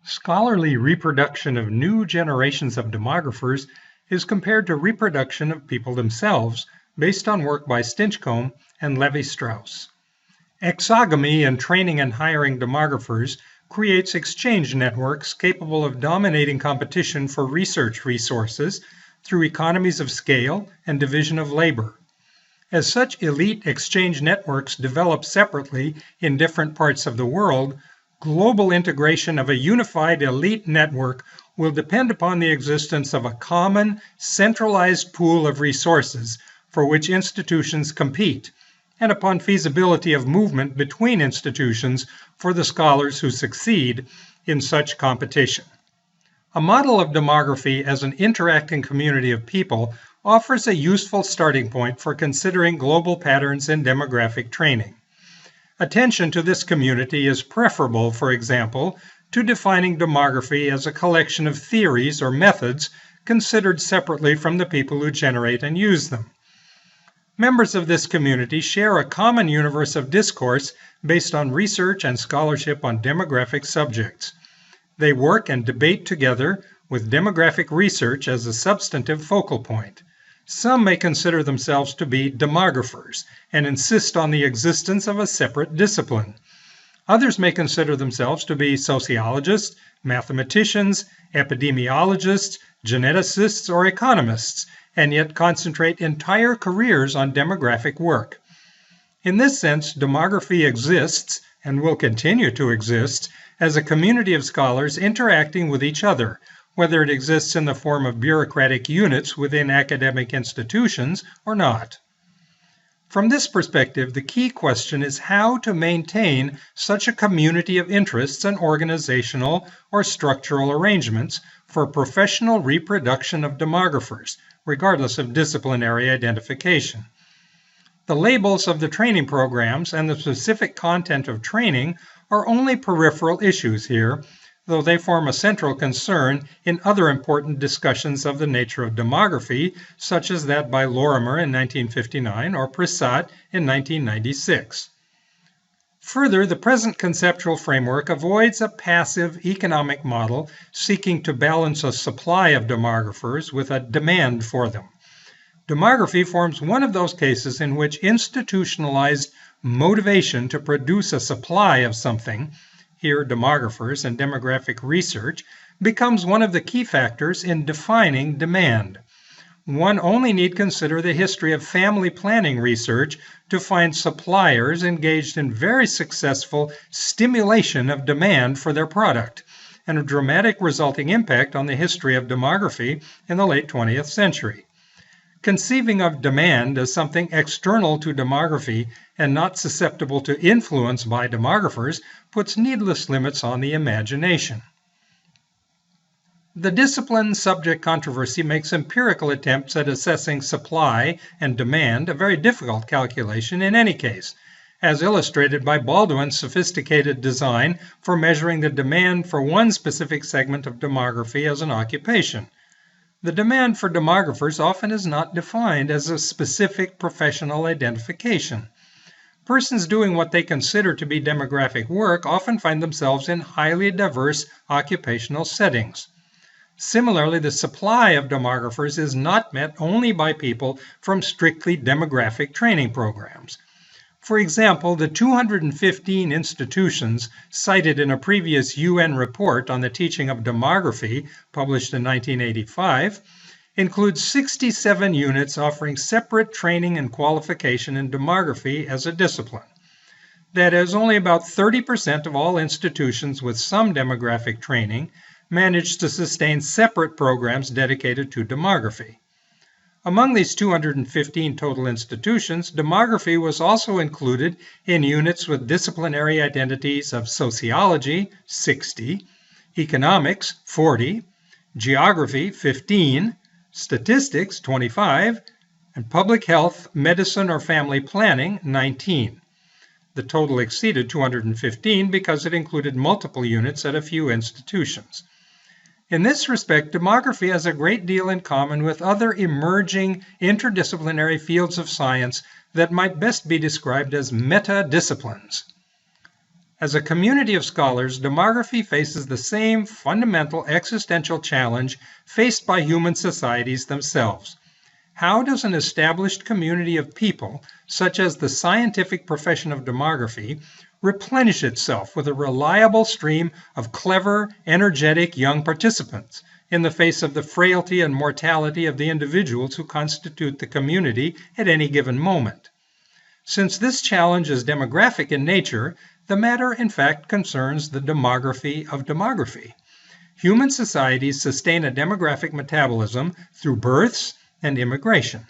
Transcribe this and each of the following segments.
Scholarly reproduction of new generations of demographers is compared to reproduction of people themselves based on work by Stinchcomb and Levi-Strauss. Exogamy in training and hiring demographers creates exchange networks capable of dominating competition for research resources through economies of scale and division of labor. As such elite exchange networks develop separately in different parts of the world, global integration of a unified elite network will depend upon the existence of a common, centralized pool of resources for which institutions compete, and upon feasibility of movement between institutions for the scholars who succeed in such competition. A model of demography as an interacting community of people offers a useful starting point for considering global patterns in demographic training. Attention to this community is preferable, for example, to defining demography as a collection of theories or methods considered separately from the people who generate and use them. Members of this community share a common universe of discourse based on research and scholarship on demographic subjects. They work and debate together with demographic research as a substantive focal point. Some may consider themselves to be demographers and insist on the existence of a separate discipline. Others may consider themselves to be sociologists, mathematicians, epidemiologists, geneticists, or economists, and yet concentrate entire careers on demographic work. In this sense, demography exists, and will continue to exist, as a community of scholars interacting with each other, whether it exists in the form of bureaucratic units within academic institutions or not. From this perspective, the key question is how to maintain such a community of interests and organizational or structural arrangements for professional reproduction of demographers, regardless of disciplinary identification. The labels of the training programs and the specific content of training are only peripheral issues here, though they form a central concern in other important discussions of the nature of demography, such as that by Lorimer in 1959 or Prissat in 1996. Further, the present conceptual framework avoids a passive economic model seeking to balance a supply of demographers with a demand for them. Demography forms one of those cases in which institutionalized motivation to produce a supply of something, here demographers and demographic research, becomes one of the key factors in defining demand. One only need consider the history of family planning research to find suppliers engaged in very successful stimulation of demand for their product, and a dramatic resulting impact on the history of demography in the late 20th century. Conceiving of demand as something external to demography and not susceptible to influence by demographers puts needless limits on the imagination. The discipline-subject controversy makes empirical attempts at assessing supply and demand a very difficult calculation in any case, as illustrated by Baldwin's sophisticated design for measuring the demand for one specific segment of demography as an occupation. The demand for demographers often is not defined as a specific professional identification. Persons doing what they consider to be demographic work often find themselves in highly diverse occupational settings. Similarly, the supply of demographers is not met only by people from strictly demographic training programs. For example, the 215 institutions cited in a previous UN report on the teaching of demography, published in 1985, include 67 units offering separate training and qualification in demography as a discipline. That is, only about 30% of all institutions with some demographic training manage to sustain separate programs dedicated to demography. Among these 215 total institutions, demography was also included in units with disciplinary identities of sociology, 60, economics, 40, geography, 15, statistics, 25, and public health, medicine, or family planning, 19. The total exceeded 215 because it included multiple units at a few institutions. In this respect, demography has a great deal in common with other emerging interdisciplinary fields of science that might best be described as meta-disciplines. As a community of scholars, demography faces the same fundamental existential challenge faced by human societies themselves. How does an established community of people, such as the scientific profession of demography, replenish itself with a reliable stream of clever, energetic young participants in the face of the frailty and mortality of the individuals who constitute the community at any given moment? Since this challenge is demographic in nature, the matter in fact concerns the demography of demography. Human societies sustain a demographic metabolism through births and immigration.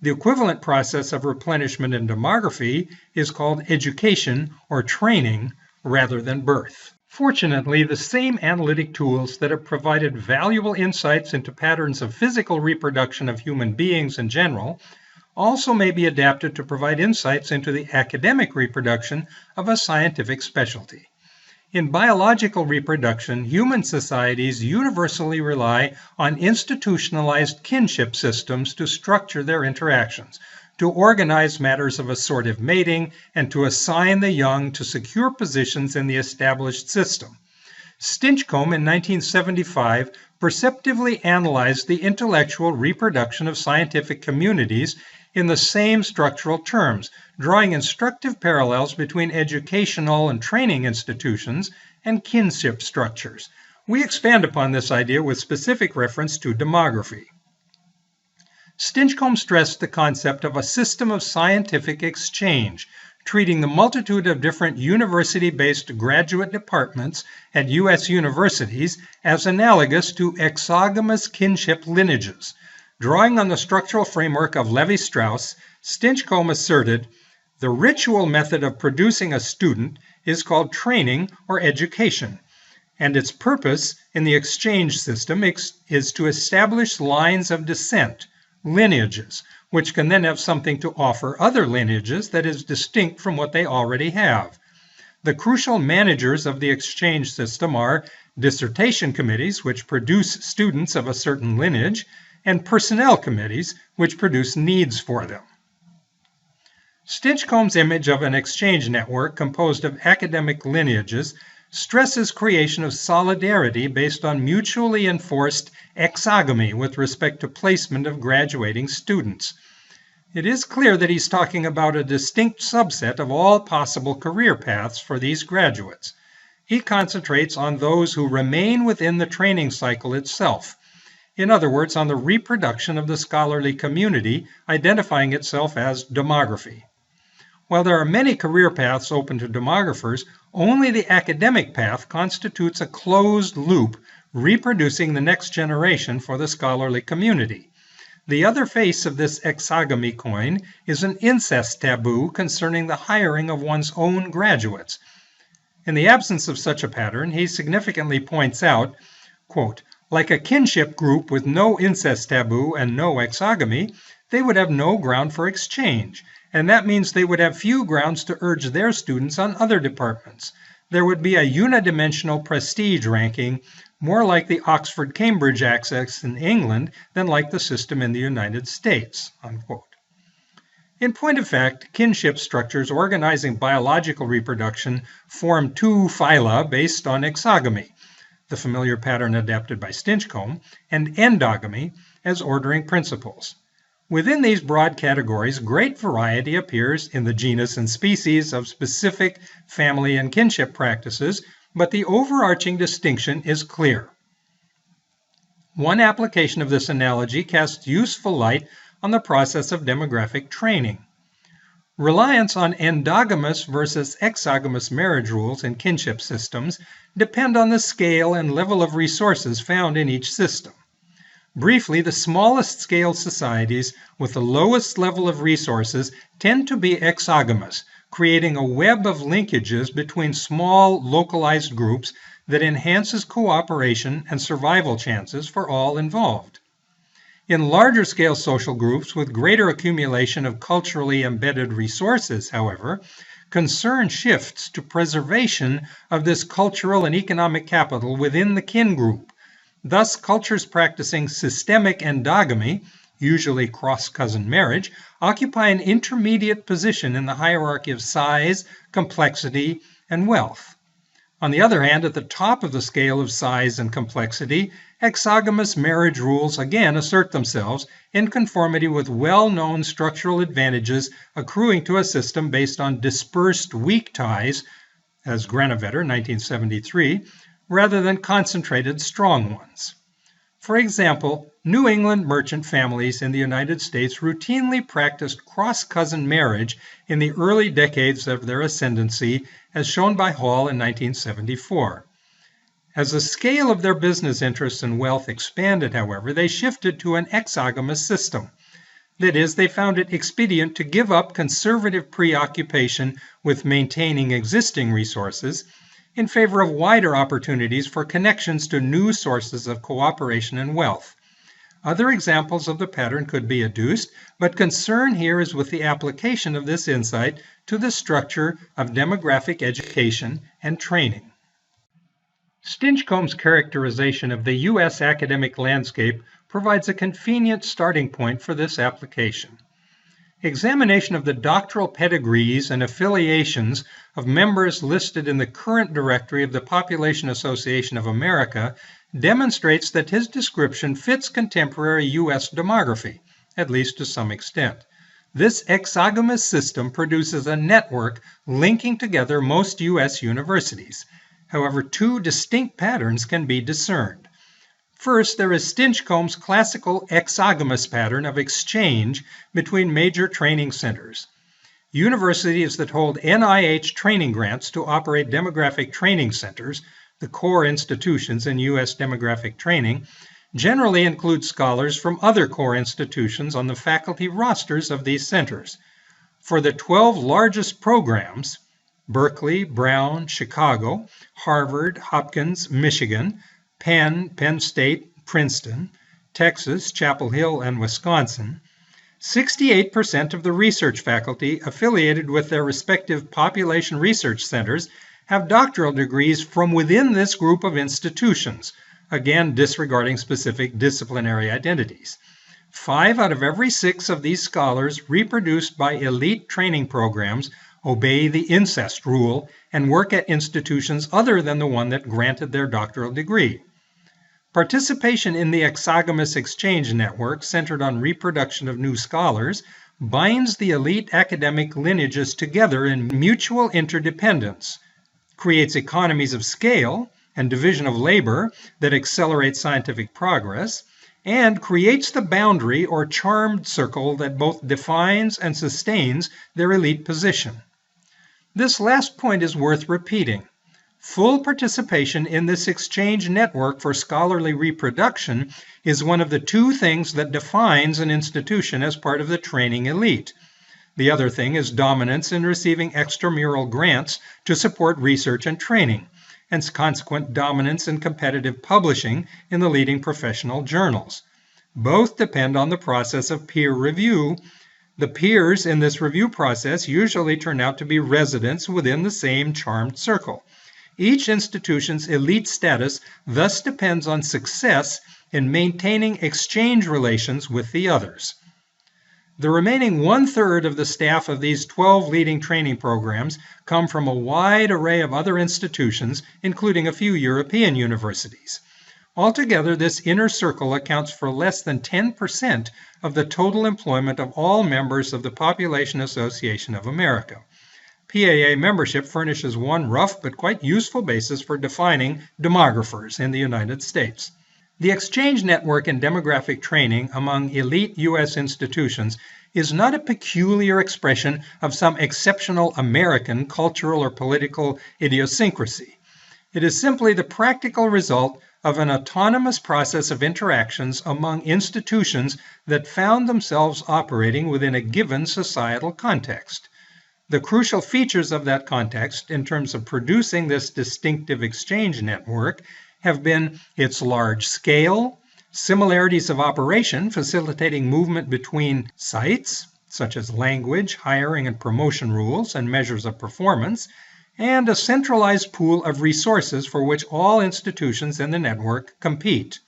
The equivalent process of replenishment in demography is called education or training rather than birth. Fortunately, the same analytic tools that have provided valuable insights into patterns of physical reproduction of human beings in general also may be adapted to provide insights into the academic reproduction of a scientific specialty. In biological reproduction, human societies universally rely on institutionalized kinship systems to structure their interactions, to organize matters of assortive mating, and to assign the young to secure positions in the established system. Stinchcomb in 1975 perceptively analyzed the intellectual reproduction of scientific communities in the same structural terms, drawing instructive parallels between educational and training institutions and kinship structures. We expand upon this idea with specific reference to demography. Stinchcomb stressed the concept of a system of scientific exchange, treating the multitude of different university-based graduate departments at U.S. universities as analogous to exogamous kinship lineages. Drawing on the structural framework of Levi-Strauss, Stinchcomb asserted, the ritual method of producing a student is called training or education, and its purpose in the exchange system is to establish lines of descent, lineages, which can then have something to offer other lineages that is distinct from what they already have. The crucial managers of the exchange system are dissertation committees, which produce students of a certain lineage, and personnel committees, which produce needs for them. Stinchcomb's image of an exchange network composed of academic lineages stresses creation of solidarity based on mutually enforced exogamy with respect to placement of graduating students. It is clear that he's talking about a distinct subset of all possible career paths for these graduates. He concentrates on those who remain within the training cycle itself. In other words, on the reproduction of the scholarly community, identifying itself as demography. While there are many career paths open to demographers, only the academic path constitutes a closed loop reproducing the next generation for the scholarly community. The other face of this exogamy coin is an incest taboo concerning the hiring of one's own graduates. In the absence of such a pattern, he significantly points out, quote, like a kinship group with no incest taboo and no exogamy, they would have no ground for exchange, and that means they would have few grounds to urge their students on other departments. There would be a unidimensional prestige ranking, more like the Oxford-Cambridge access in England than like the system in the United States, unquote. In point of fact, kinship structures organizing biological reproduction form two phyla based on exogamy, the familiar pattern adapted by Stinchcomb, and endogamy as ordering principles. Within these broad categories, great variety appears in the genus and species of specific family and kinship practices, but the overarching distinction is clear. One application of this analogy casts useful light on the process of demographic training. Reliance on endogamous versus exogamous marriage rules in kinship systems depend on the scale and level of resources found in each system. Briefly, the smallest scale societies with the lowest level of resources tend to be exogamous, creating a web of linkages between small, localized groups that enhances cooperation and survival chances for all involved. In larger scale social groups with greater accumulation of culturally embedded resources, however, concern shifts to preservation of this cultural and economic capital within the kin group. Thus, cultures practicing systemic endogamy, usually cross-cousin marriage, occupy an intermediate position in the hierarchy of size, complexity, and wealth. On the other hand, at the top of the scale of size and complexity, exogamous marriage rules again assert themselves in conformity with well-known structural advantages accruing to a system based on dispersed weak ties, as Granovetter, 1973, rather than concentrated strong ones. For example, New England merchant families in the United States routinely practiced cross-cousin marriage in the early decades of their ascendancy, as shown by Hall in 1974. As the scale of their business interests and wealth expanded, however, they shifted to an exogamous system. That is, they found it expedient to give up conservative preoccupation with maintaining existing resources in favor of wider opportunities for connections to new sources of cooperation and wealth. Other examples of the pattern could be adduced, but concern here is with the application of this insight to the structure of demographic education and training. Stinchcombe's characterization of the U.S. academic landscape provides a convenient starting point for this application. Examination of the doctoral pedigrees and affiliations of members listed in the current directory of the Population Association of America demonstrates that his description fits contemporary U.S. demography, at least to some extent. This exogamous system produces a network linking together most U.S. universities. However, two distinct patterns can be discerned. First, there is Stinchcombe's classical exogamous pattern of exchange between major training centers. Universities that hold NIH training grants to operate demographic training centers, the core institutions in U.S. demographic training, generally include scholars from other core institutions on the faculty rosters of these centers. For the 12 largest programs, Berkeley, Brown, Chicago, Harvard, Hopkins, Michigan, Penn State, Princeton, Texas, Chapel Hill, and Wisconsin, 68% of the research faculty affiliated with their respective population research centers have doctoral degrees from within this group of institutions, again disregarding specific disciplinary identities. 5 out of every 6 of these scholars reproduced by elite training programs obey the incest rule and work at institutions other than the one that granted their doctoral degree. Participation in the exogamous exchange network, centered on reproduction of new scholars, binds the elite academic lineages together in mutual interdependence, creates economies of scale and division of labor that accelerate scientific progress, and creates the boundary or charmed circle that both defines and sustains their elite position. This last point is worth repeating. Full participation in this exchange network for scholarly reproduction is one of the two things that defines an institution as part of the training elite. The other thing is dominance in receiving extramural grants to support research and training, and consequent dominance in competitive publishing in the leading professional journals. Both depend on the process of peer review. The peers in this review process usually turn out to be residents within the same charmed circle. Each institution's elite status thus depends on success in maintaining exchange relations with the others. The remaining 1/3 of the staff of these 12 leading training programs come from a wide array of other institutions, including a few European universities. Altogether, this inner circle accounts for less than 10% of the total employment of all members of the Population Association of America. PAA membership furnishes one rough but quite useful basis for defining demographers in the United States. The exchange network in demographic training among elite U.S. institutions is not a peculiar expression of some exceptional American cultural or political idiosyncrasy. It is simply the practical result of an autonomous process of interactions among institutions that found themselves operating within a given societal context. The crucial features of that context in terms of producing this distinctive exchange network have been its large scale, similarities of operation facilitating movement between sites, such as language, hiring and promotion rules, and measures of performance, and a centralized pool of resources for which all institutions in the network compete.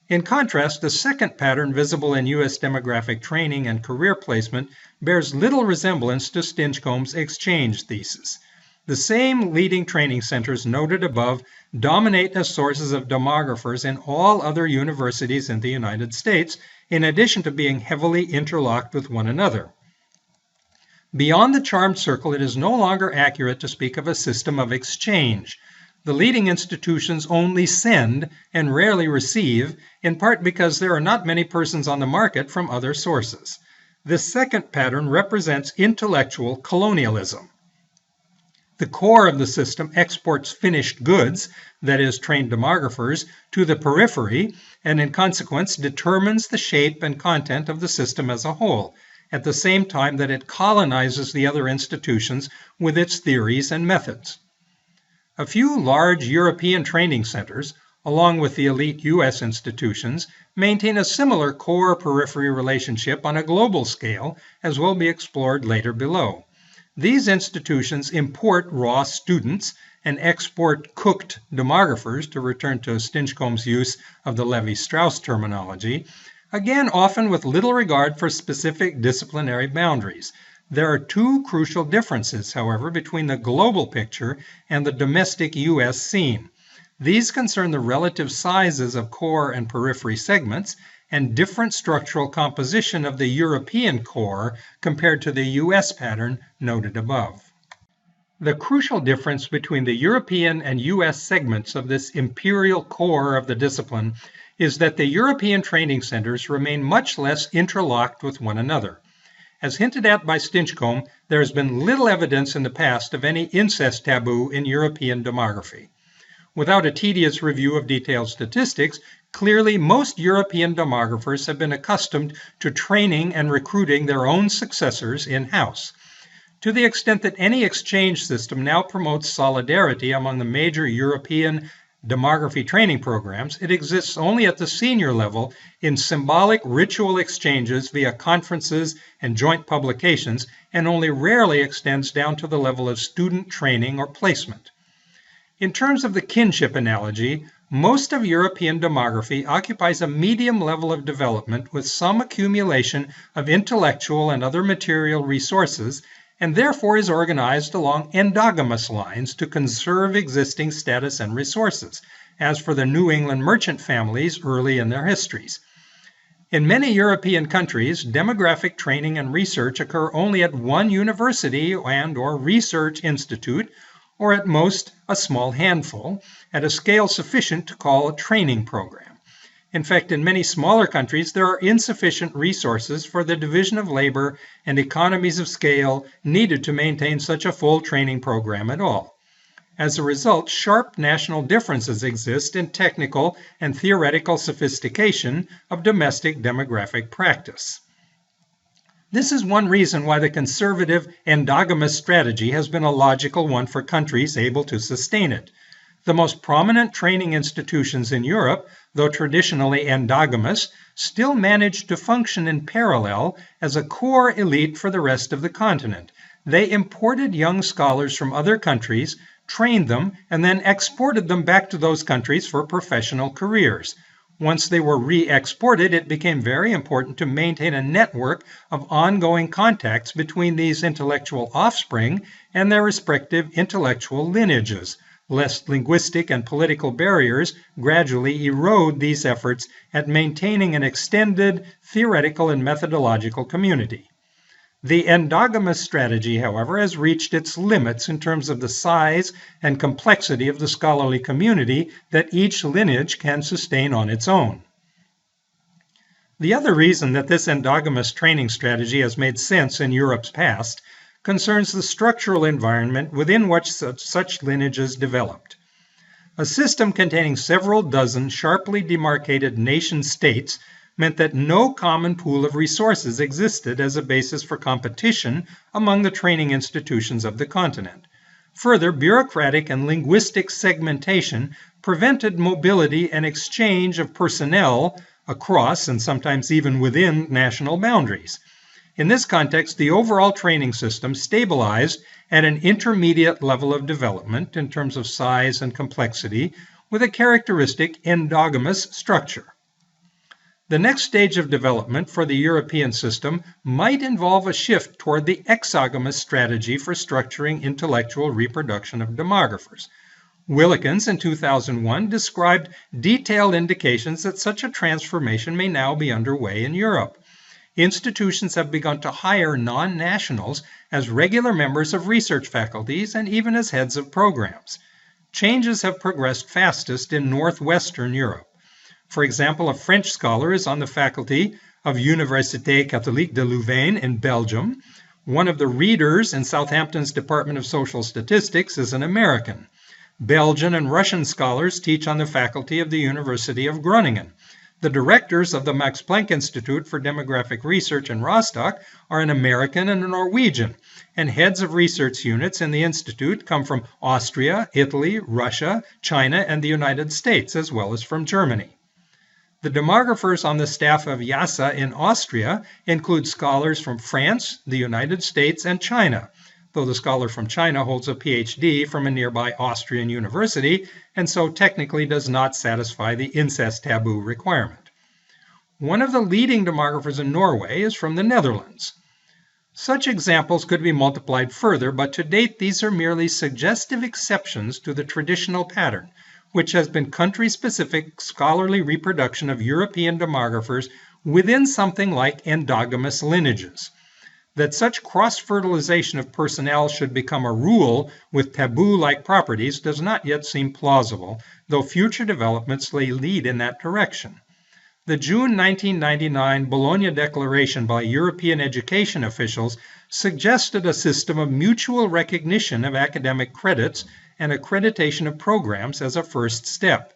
In contrast, the second pattern visible in U.S. demographic training and career placement bears little resemblance to Stinchcombe's exchange thesis. The same leading training centers noted above dominate as sources of demographers in all other universities in the United States, in addition to being heavily interlocked with one another. Beyond the charmed circle, it is no longer accurate to speak of a system of exchange. The leading institutions only send and rarely receive, in part because there are not many persons on the market from other sources. This second pattern represents intellectual colonialism. The core of the system exports finished goods, that is, trained demographers, to the periphery, and in consequence determines the shape and content of the system as a whole, at the same time that it colonizes the other institutions with its theories and methods. A few large European training centers, along with the elite U.S. institutions, maintain a similar core-periphery relationship on a global scale, as will be explored later below. These institutions import raw students and export cooked demographers, to return to Stinchcombe's use of the Levi-Strauss terminology, again often with little regard for specific disciplinary boundaries. There are two crucial differences, however, between the global picture and the domestic U.S. scene. These concern the relative sizes of core and periphery segments and different structural composition of the European core compared to the U.S. pattern noted above. The crucial difference between the European and U.S. segments of this imperial core of the discipline is that the European training centers remain much less interlocked with one another. As hinted at by Stinchcombe, there has been little evidence in the past of any incest taboo in European demography. Without a tedious review of detailed statistics, clearly most European demographers have been accustomed to training and recruiting their own successors in-house. To the extent that any exchange system now promotes solidarity among the major European demography training programs, it exists only at the senior level in symbolic ritual exchanges via conferences and joint publications, and only rarely extends down to the level of student training or placement. In terms of the kinship analogy, most of European demography occupies a medium level of development with some accumulation of intellectual and other material resources, and therefore is organized along endogamous lines to conserve existing status and resources, as for the New England merchant families early in their histories. In many European countries, demographic training and research occur only at one university and/or research institute, or at most a small handful, at a scale sufficient to call a training program. In fact, in many smaller countries, there are insufficient resources for the division of labor and economies of scale needed to maintain such a full training program at all. As a result, sharp national differences exist in technical and theoretical sophistication of domestic demographic practice. This is one reason why the conservative endogamous strategy has been a logical one for countries able to sustain it. The most prominent training institutions in Europe, though traditionally endogamous, still manage to function in parallel as a core elite for the rest of the continent. They imported young scholars from other countries, trained them, and then exported them back to those countries for professional careers. Once they were re-exported, it became very important to maintain a network of ongoing contacts between these intellectual offspring and their respective intellectual lineages, lest linguistic and political barriers gradually erode these efforts at maintaining an extended theoretical and methodological community. The endogamous strategy, however, has reached its limits in terms of the size and complexity of the scholarly community that each lineage can sustain on its own. The other reason that this endogamous training strategy has made sense in Europe's past concerns the structural environment within which such lineages developed. A system containing several dozen sharply demarcated nation-states meant that no common pool of resources existed as a basis for competition among the training institutions of the continent. Further, bureaucratic and linguistic segmentation prevented mobility and exchange of personnel across and sometimes even within national boundaries. In this context, the overall training system stabilized at an intermediate level of development in terms of size and complexity, with a characteristic endogamous structure. The next stage of development for the European system might involve a shift toward the exogamous strategy for structuring intellectual reproduction of demographers. Willikins in 2001 described detailed indications that such a transformation may now be underway in Europe. Institutions have begun to hire non-nationals as regular members of research faculties and even as heads of programs. Changes have progressed fastest in northwestern Europe. For example, a French scholar is on the faculty of Université Catholique de Louvain in Belgium. One of the readers in Southampton's Department of Social Statistics is an American. Belgian and Russian scholars teach on the faculty of the University of Groningen. The directors of the Max Planck Institute for Demographic Research in Rostock are an American and a Norwegian, and heads of research units in the institute come from Austria, Italy, Russia, China, and the United States, as well as from Germany. The demographers on the staff of IASA in Austria include scholars from France, the United States, and China, though the scholar from China holds a PhD from a nearby Austrian university and so technically does not satisfy the incest taboo requirement. One of the leading demographers in Norway is from the Netherlands. Such examples could be multiplied further, but to date these are merely suggestive exceptions to the traditional pattern, which has been country-specific scholarly reproduction of European demographers within something like endogamous lineages. That such cross-fertilization of personnel should become a rule with taboo-like properties does not yet seem plausible, though future developments may lead in that direction. The June 1999 Bologna Declaration by European education officials suggested a system of mutual recognition of academic credits and accreditation of programs as a first step.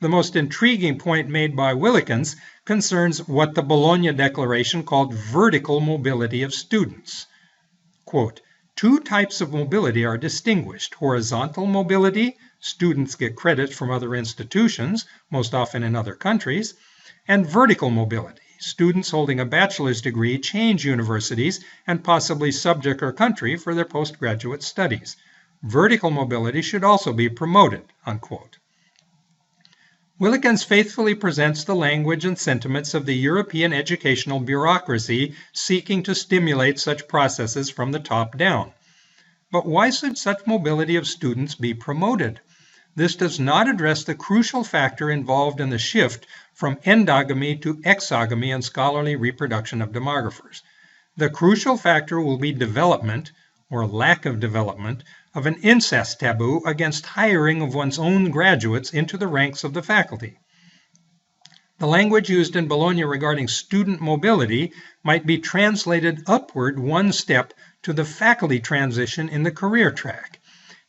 The most intriguing point made by Willikins concerns what the Bologna Declaration called vertical mobility of students. Quote, "Two types of mobility are distinguished. Horizontal mobility, students get credit from other institutions, most often in other countries, and vertical mobility. Students holding a bachelor's degree change universities and possibly subject or country for their postgraduate studies. Vertical mobility should also be promoted," unquote. Willikins faithfully presents the language and sentiments of the European educational bureaucracy seeking to stimulate such processes from the top down. But why should such mobility of students be promoted? This does not address the crucial factor involved in the shift from endogamy to exogamy in scholarly reproduction of demographers. The crucial factor will be development, or lack of development, of an incest taboo against hiring of one's own graduates into the ranks of the faculty. The language used in Bologna regarding student mobility might be translated upward one step to the faculty transition in the career track.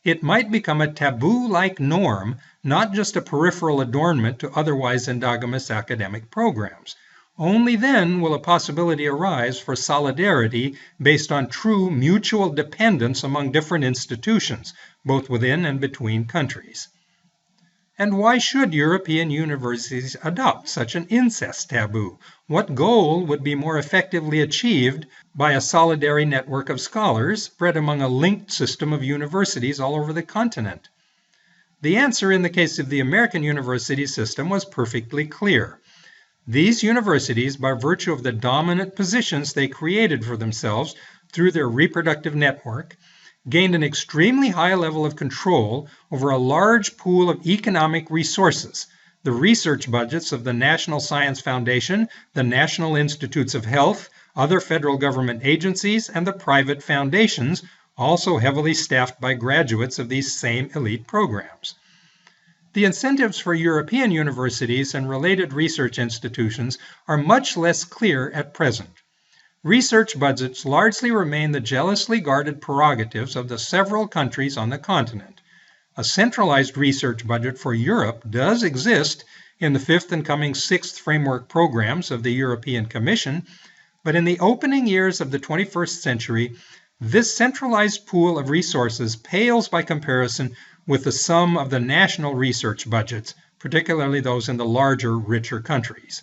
It might become a taboo-like norm, not just a peripheral adornment to otherwise endogamous academic programs. Only then will a possibility arise for solidarity based on true mutual dependence among different institutions, both within and between countries. And why should European universities adopt such an incest taboo? What goal would be more effectively achieved by a solidary network of scholars spread among a linked system of universities all over the continent? The answer in the case of the American university system was perfectly clear. These universities, by virtue of the dominant positions they created for themselves through their reproductive network, gained an extremely high level of control over a large pool of economic resources, the research budgets of the National Science Foundation, the National Institutes of Health, other federal government agencies, and the private foundations, also heavily staffed by graduates of these same elite programs. The incentives for European universities and related research institutions are much less clear at present. Research budgets largely remain the jealously guarded prerogatives of the several countries on the continent. A centralized research budget for Europe does exist in the 5th and coming 6th framework programs of the European Commission, but in the opening years of the 21st century, this centralized pool of resources pales by comparison with the sum of the national research budgets, particularly those in the larger, richer countries.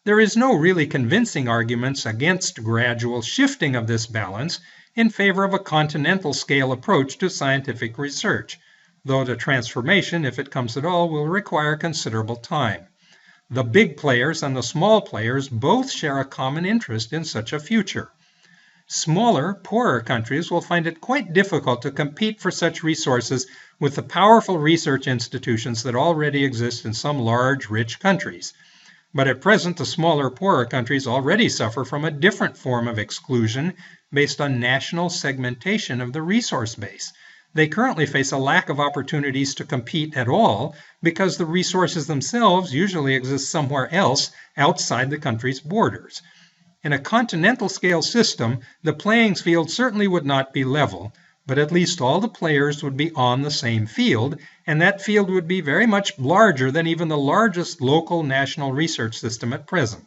There is no really convincing arguments against gradual shifting of this balance in favor of a continental scale approach to scientific research, though the transformation, if it comes at all, will require considerable time. The big players and the small players both share a common interest in such a future. Smaller, poorer countries will find it quite difficult to compete for such resources with the powerful research institutions that already exist in some large, rich countries. But at present, the smaller, poorer countries already suffer from a different form of exclusion based on national segmentation of the resource base. They currently face a lack of opportunities to compete at all because the resources themselves usually exist somewhere else outside the country's borders. In a continental scale system, the playing field certainly would not be level, but at least all the players would be on the same field, and that field would be very much larger than even the largest local national research system at present.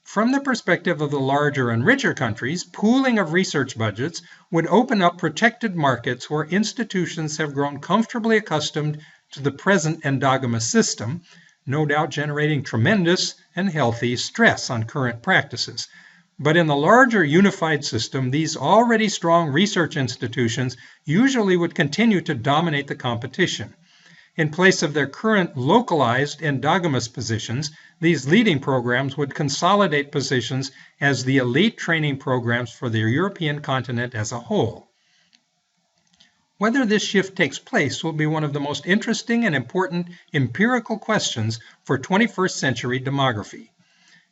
From the perspective of the larger and richer countries, pooling of research budgets would open up protected markets where institutions have grown comfortably accustomed to the present endogamous system, no doubt generating tremendous and healthy stress on current practices. But in the larger unified system, these already strong research institutions usually would continue to dominate the competition. In place of their current localized endogamous positions, these leading programs would consolidate positions as the elite training programs for the European continent as a whole. Whether this shift takes place will be one of the most interesting and important empirical questions for 21st century demography.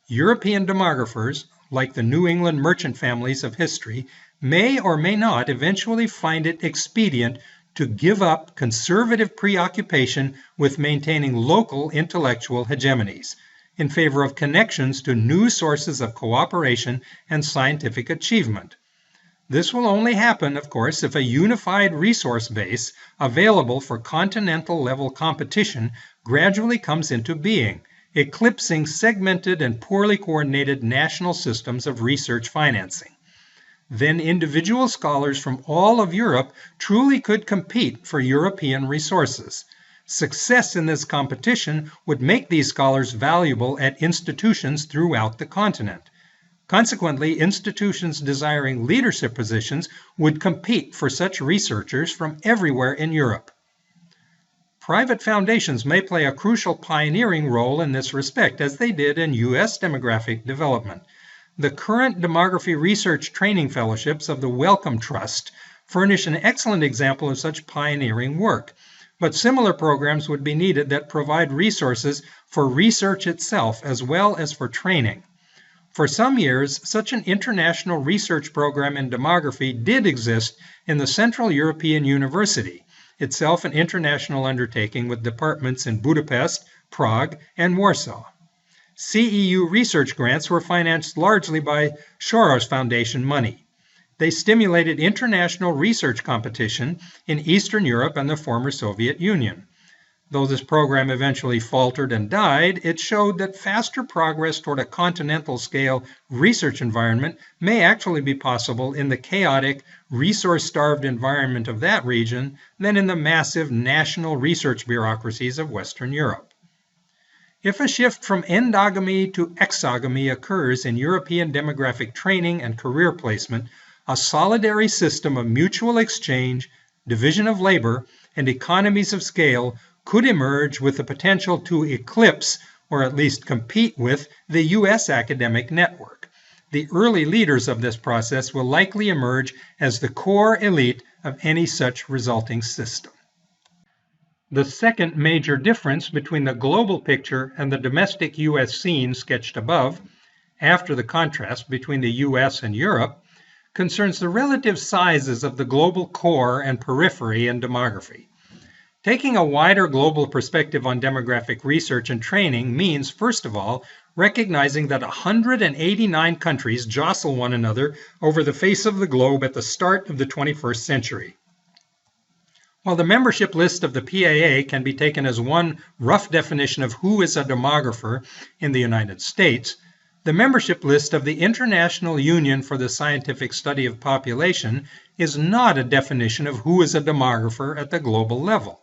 European demographers, like the New England merchant families of history, may or may not eventually find it expedient to give up conservative preoccupation with maintaining local intellectual hegemonies in favor of connections to new sources of cooperation and scientific achievement. This will only happen, of course, if a unified resource base available for continental level competition gradually comes into being, eclipsing segmented and poorly coordinated national systems of research financing. Then individual scholars from all of Europe truly could compete for European resources. Success in this competition would make these scholars valuable at institutions throughout the continent. Consequently, institutions desiring leadership positions would compete for such researchers from everywhere in Europe. Private foundations may play a crucial pioneering role in this respect, as they did in U.S. demographic development. The current demography research training fellowships of the Wellcome Trust furnish an excellent example of such pioneering work, but similar programs would be needed that provide resources for research itself as well as for training. For some years, such an international research program in demography did exist in the Central European University, itself an international undertaking with departments in Budapest, Prague, and Warsaw. CEU research grants were financed largely by Soros Foundation money. They stimulated international research competition in Eastern Europe and the former Soviet Union. Though this program eventually faltered and died, it showed that faster progress toward a continental scale research environment may actually be possible in the chaotic, resource-starved environment of that region than in the massive national research bureaucracies of Western Europe. If a shift from endogamy to exogamy occurs in European demographic training and career placement, a solidary system of mutual exchange, division of labor, and economies of scale could emerge with the potential to eclipse, or at least compete with, the U.S. academic network. The early leaders of this process will likely emerge as the core elite of any such resulting system. The second major difference between the global picture and the domestic U.S. scene sketched above, after the contrast between the U.S. and Europe, concerns the relative sizes of the global core and periphery in demography. Taking a wider global perspective on demographic research and training means, first of all, recognizing that 189 countries jostle one another over the face of the globe at the start of the 21st century. While the membership list of the PAA can be taken as one rough definition of who is a demographer in the United States, the membership list of the International Union for the Scientific Study of Population is not a definition of who is a demographer at the global level.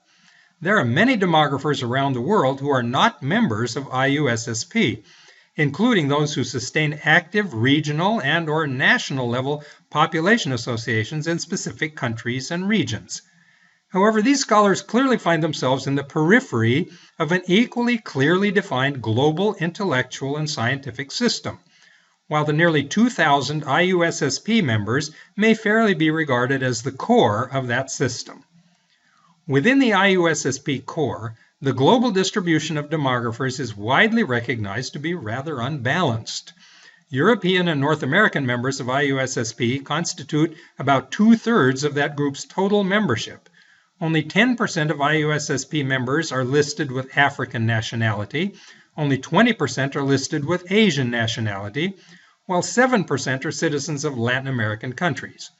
There are many demographers around the world who are not members of IUSSP, including those who sustain active regional and/or national level population associations in specific countries and regions. However, these scholars clearly find themselves in the periphery of an equally clearly defined global intellectual and scientific system, while the nearly 2,000 IUSSP members may fairly be regarded as the core of that system. Within the IUSSP core, the global distribution of demographers is widely recognized to be rather unbalanced. European and North American members of IUSSP constitute about 2/3 of that group's total membership. Only 10% of IUSSP members are listed with African nationality, only 20% are listed with Asian nationality, while 7% are citizens of Latin American countries.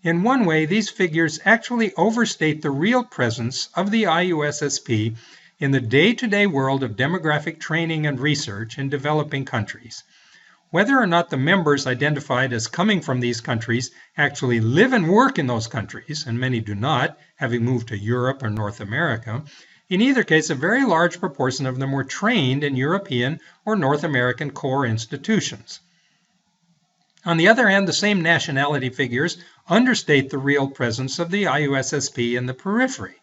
In one way, these figures actually overstate the real presence of the IUSSP in the day-to-day world of demographic training and research in developing countries. Whether or not the members identified as coming from these countries actually live and work in those countries, and many do not, having moved to Europe or North America, in either case, a very large proportion of them were trained in European or North American core institutions. On the other hand, the same nationality figures understate the real presence of the IUSSP in the periphery.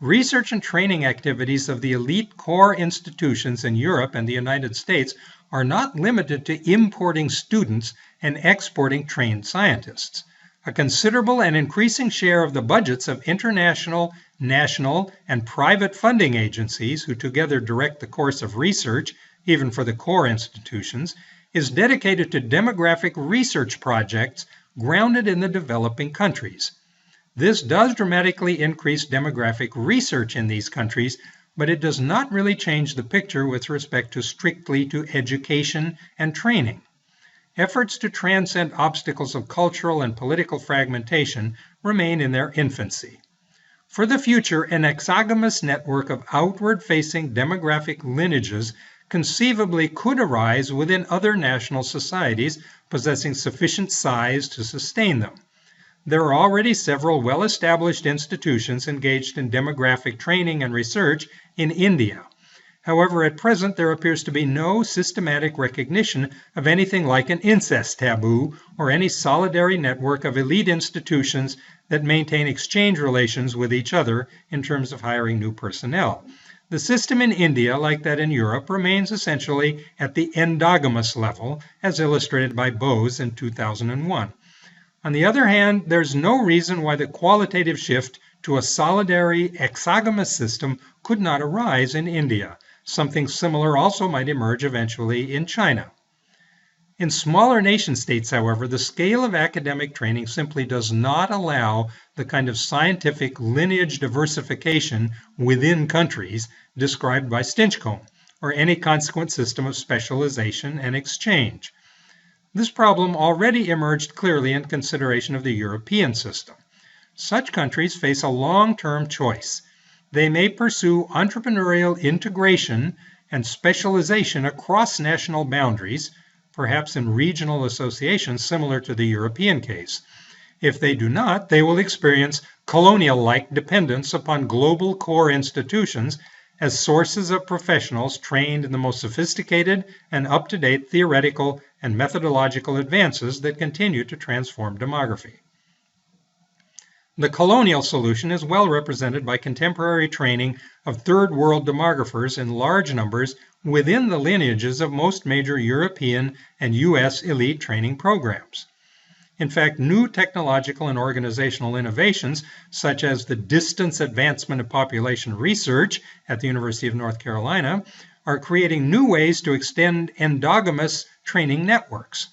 Research and training activities of the elite core institutions in Europe and the United States are not limited to importing students and exporting trained scientists. A considerable and increasing share of the budgets of international, national, and private funding agencies, who together direct the course of research, even for the core institutions, is dedicated to demographic research projects grounded in the developing countries. This does dramatically increase demographic research in these countries, but it does not really change the picture with respect to strictly to education and training. Efforts to transcend obstacles of cultural and political fragmentation remain in their infancy. For the future, an exogamous network of outward-facing demographic lineages conceivably could arise within other national societies possessing sufficient size to sustain them. There are already several well-established institutions engaged in demographic training and research in India. However, at present there appears to be no systematic recognition of anything like an incest taboo or any solidary network of elite institutions that maintain exchange relations with each other in terms of hiring new personnel. The system in India, like that in Europe, remains essentially at the endogamous level, as illustrated by Bose in 2001. On the other hand, there's no reason why the qualitative shift to a solidary exogamous system could not arise in India. Something similar also might emerge eventually in China. In smaller nation states, however, the scale of academic training simply does not allow the kind of scientific lineage diversification within countries described by Stinchcomb, or any consequent system of specialization and exchange. This problem already emerged clearly in consideration of the European system. Such countries face a long-term choice. They may pursue entrepreneurial integration and specialization across national boundaries, perhaps in regional associations similar to the European case. If they do not, they will experience colonial-like dependence upon global core institutions as sources of professionals trained in the most sophisticated and up-to-date theoretical and methodological advances that continue to transform demography. The colonial solution is well represented by contemporary training of third world demographers in large numbers within the lineages of most major European and US elite training programs. In fact, new technological and organizational innovations, such as the distance advancement of population research at the University of North Carolina, are creating new ways to extend endogamous training networks.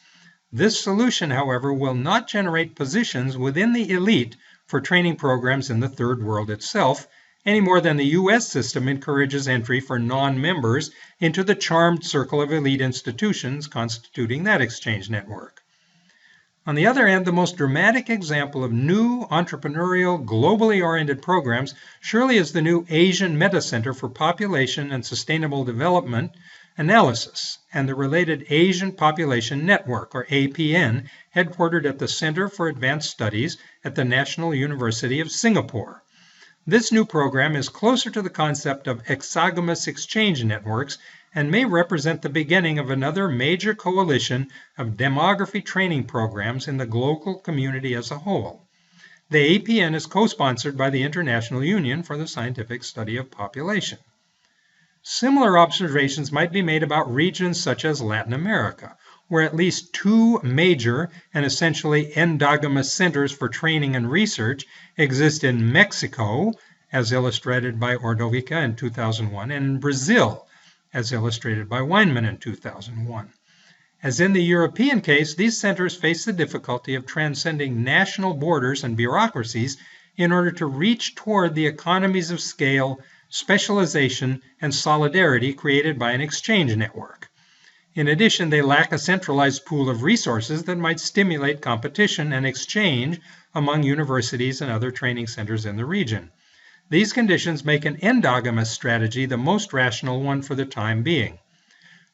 This solution, however, will not generate positions within the elite for training programs in the third world itself, any more than the US system encourages entry for non-members into the charmed circle of elite institutions constituting that exchange network. On the other hand, the most dramatic example of new entrepreneurial, globally oriented programs surely is the new Asian Meta Center for Population and Sustainable Development Analysis and the related Asian Population Network, or APN, headquartered at the Center for Advanced Studies at the National University of Singapore. This new program is closer to the concept of exogamous exchange networks and may represent the beginning of another major coalition of demography training programs in the global community as a whole. The APN is co-sponsored by the International Union for the Scientific Study of Population. Similar observations might be made about regions such as Latin America, where at least two major and essentially endogamous centers for training and research exist in Mexico, as illustrated by Ordovica in 2001, and in Brazil, as illustrated by Weinman in 2001. As in the European case, these centers face the difficulty of transcending national borders and bureaucracies in order to reach toward the economies of scale, specialization, and solidarity created by an exchange network. In addition, they lack a centralized pool of resources that might stimulate competition and exchange among universities and other training centers in the region. These conditions make an endogamous strategy the most rational one for the time being.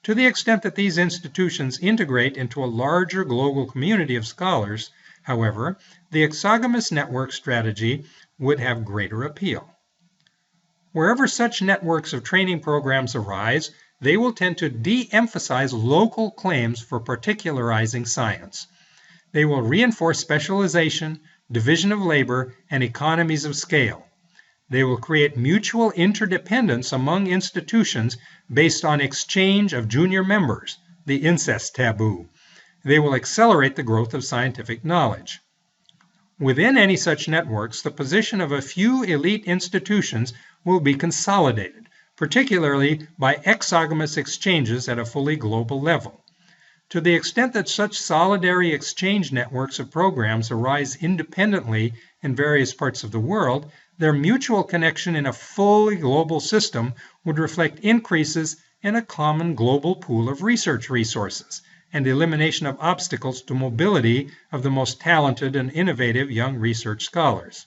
To the extent that these institutions integrate into a larger global community of scholars, however, the exogamous network strategy would have greater appeal. Wherever such networks of training programs arise, they will tend to de-emphasize local claims for particularizing science. They will reinforce specialization, division of labor, and economies of scale. They will create mutual interdependence among institutions based on exchange of junior members, the incest taboo. They will accelerate the growth of scientific knowledge. Within any such networks, the position of a few elite institutions will be consolidated, particularly by exogamous exchanges at a fully global level. To the extent that such solidary exchange networks of programs arise independently in various parts of the world, their mutual connection in a fully global system would reflect increases in a common global pool of research resources and elimination of obstacles to mobility of the most talented and innovative young research scholars.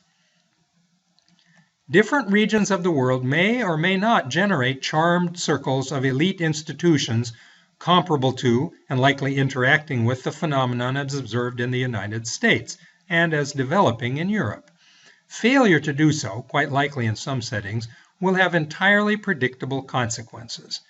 Different regions of the world may or may not generate charmed circles of elite institutions comparable to and likely interacting with the phenomenon as observed in the United States and as developing in Europe. Failure to do so, quite likely in some settings, will have entirely predictable consequences.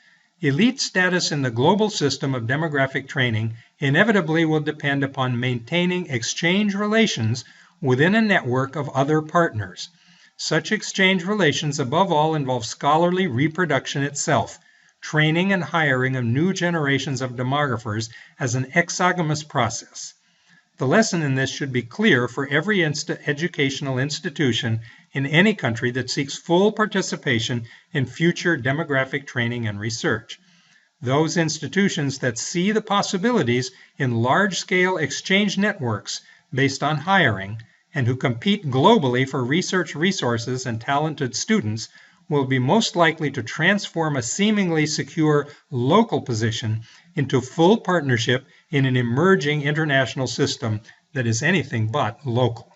Elite status in the global system of demographic training inevitably will depend upon maintaining exchange relations within a network of other partners. Such exchange relations above all involve scholarly reproduction itself, training and hiring of new generations of demographers as an exogamous process. The lesson in this should be clear for every educational institution in any country that seeks full participation in future demographic training and research. Those institutions that see the possibilities in large-scale exchange networks based on hiring and who compete globally for research resources and talented students will be most likely to transform a seemingly secure local position into full partnership in an emerging international system that is anything but local.